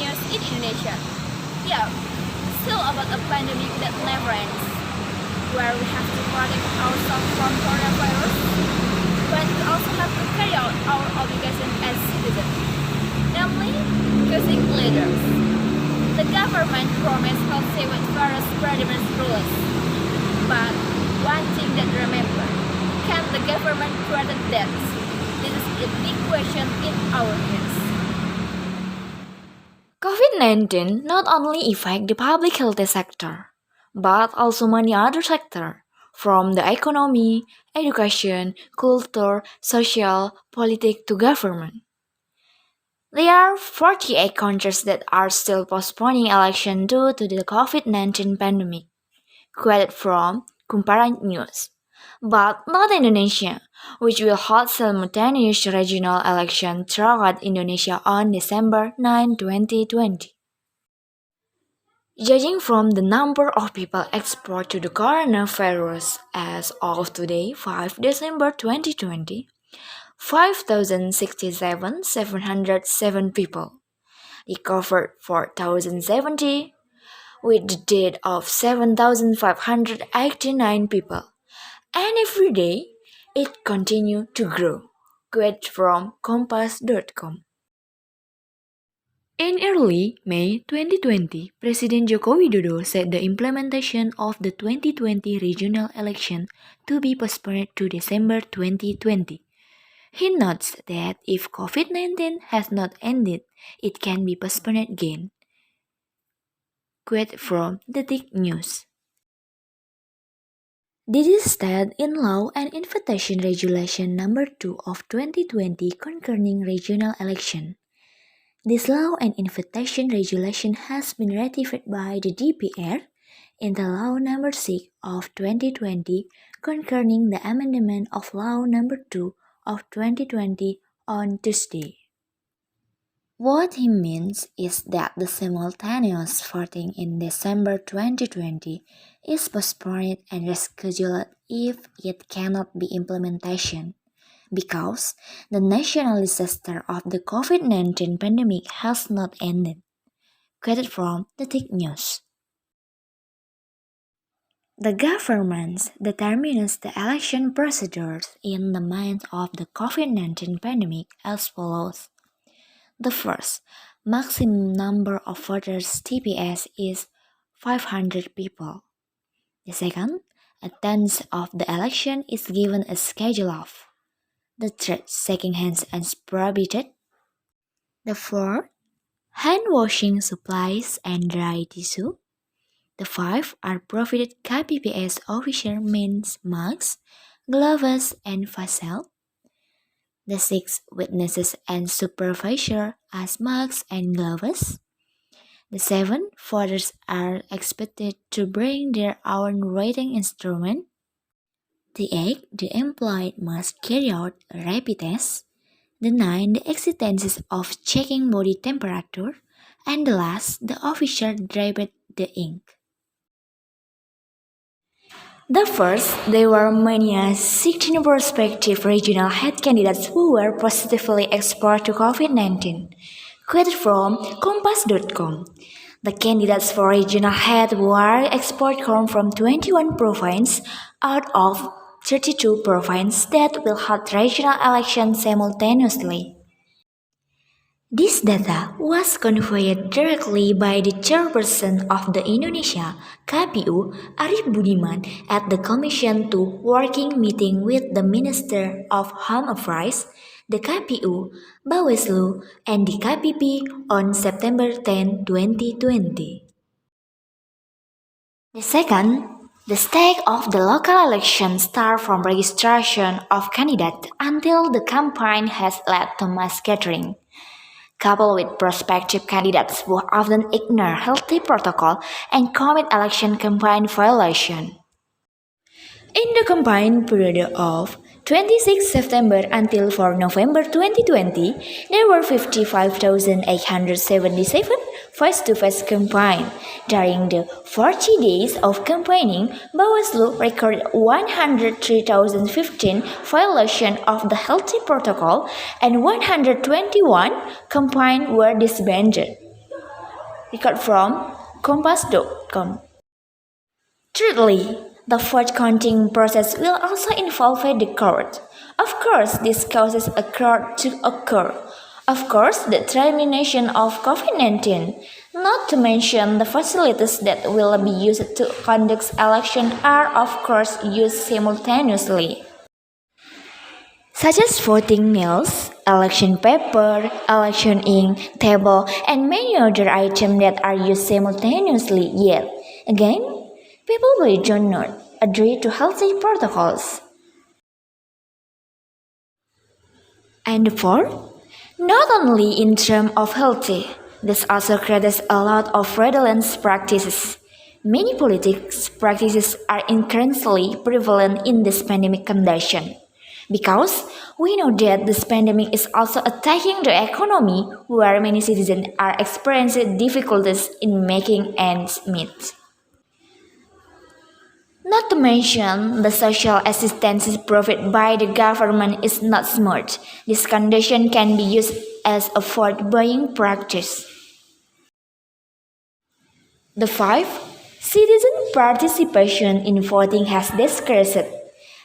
news in Indonesia. Yeah, still about a pandemic that never ends, where we have to protect ourselves from coronavirus, but we also have to carry out our obligation as citizens, namely, choosing leaders. The government promised not say with virus spreading rules, but one thing that remember, can the government prevent deaths? This is a big question in our hands. COVID-19 not only affect the public health sector, but also many other sectors, from the economy, education, culture, social, politics to government. There are 48 countries that are still postponing election due to the COVID-19 pandemic, quoted from Comparan News. But not Indonesia, which will hold simultaneous regional election throughout Indonesia on December 9, 2020. Judging from the number of people exposed to the coronavirus as of today, 5 December 2020, 5,067,707 people, recovered 4,070, with the death of 7,589 people, and every day it continued to grow. Quote from Kompas.com. In early May 2020, President Joko Widodo said the implementation of the 2020 regional election to be postponed to December 2020. He notes that if COVID-19 has not ended, it can be postponed again. Quote from Detik News. This is stated in Law and Invitation Regulation Number 2 of 2020 concerning regional election. This Law and Invitation Regulation has been ratified by the DPR in the Law Number 6 of 2020 concerning the amendment of Law Number 2 of 2020 on Tuesday. What he means is that the simultaneous voting in December 2020 is postponed and rescheduled if it cannot be implementation, because the national disaster of the COVID-19 pandemic has not ended. Quoted from Detik News. The government determines the election procedures in the midst of the COVID-19 pandemic as follows. The first, maximum number of voters TPS is 500 people. The second, attendance of the election is given a schedule of. The third, shaking hands is prohibited. The fourth, hand washing supplies and dry tissue. The five are provided KPPS officer means masks, gloves, and face shield. The six, witnesses and supervisor as masks and gloves. The seven, voters are expected to bring their own writing instrument. The eight, the employee must carry out a rapid test. The nine, the existence of checking body temperature. And the last, the officer dripped the ink. The first, there were many 16 prospective regional head candidates who were positively exposed to COVID-19. Quoted from Kompas.com. The candidates for regional head were exposed from 21 provinces out of 32 provinces that will hold regional elections simultaneously. This data was conveyed directly by the chairperson of the Indonesia KPU, Arief Budiman, at the Commission 2 working meeting with the Minister of Home Affairs, the KPU, Bawaslu, and the KPP on September 10, 2020. The second, the stake of the local election starts from registration of candidates until the campaign has led to mass gathering. Coupled with prospective candidates who often ignore healthy protocol and commit election campaign violation. In the campaign period of 26 September until 4 November 2020, there were 55,877 face-to-face campaign. During the 40 days of campaigning, Bawaslu recorded 103,015 violations of the healthy protocol and 121 campaigns were disbanded. Record from Compass.com. Thirdly, the vote counting process will also involve the crowd. Of course, this causes a crowd to occur. Of course, the termination of COVID-19, not to mention the facilities that will be used to conduct election are of course used simultaneously, such as voting mills, election paper, election ink, table, and many other items that are used simultaneously. Yet, again, people will do not adhere to healthy protocols. And fourth, not only in terms of healthy, this also creates a lot of fraudulent practices. Many politics practices are increasingly prevalent in this pandemic condition. Because we know that this pandemic is also attacking the economy where many citizens are experiencing difficulties in making ends meet. Not to mention, the social assistance provided by the government is not smart. This condition can be used as a vote buying practice. The five, citizen participation in voting has decreased.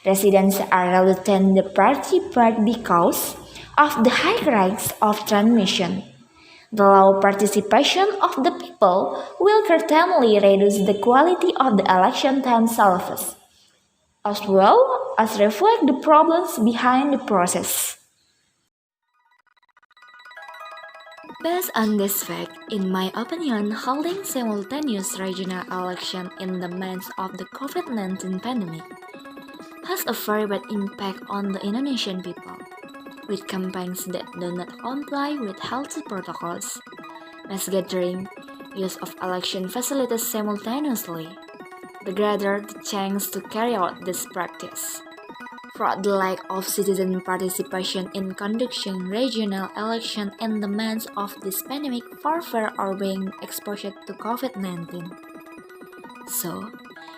Residents are reluctant to participate because of the high risk of transmission. The low participation of the people will certainly reduce the quality of the election themselves, as well as reflect the problems behind the process. Based on this fact, in my opinion, holding simultaneous regional election in the midst of the COVID-19 pandemic has a very bad impact on the Indonesian people, with campaigns that do not comply with healthy protocols, mass gathering, use of election facilities simultaneously, the greater the chance to carry out this practice. For the lack of citizen participation in conducting regional election in the midst of this pandemic for fear of being exposed to COVID-19. So,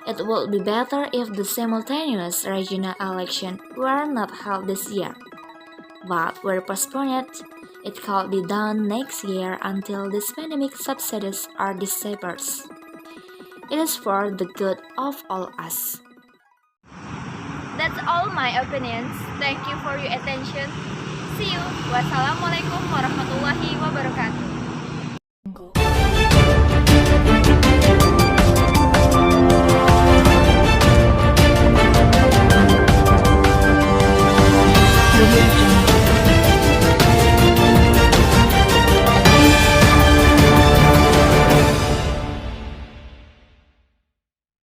it would be better if the simultaneous regional election were not held this year, but were postponed. It could be done next year until this pandemic subsidies are dispersed. It is for the good of all us. That's all my opinions. Thank you for your attention. See you. Wassalamualaikum warahmatullahi wabarakatuh.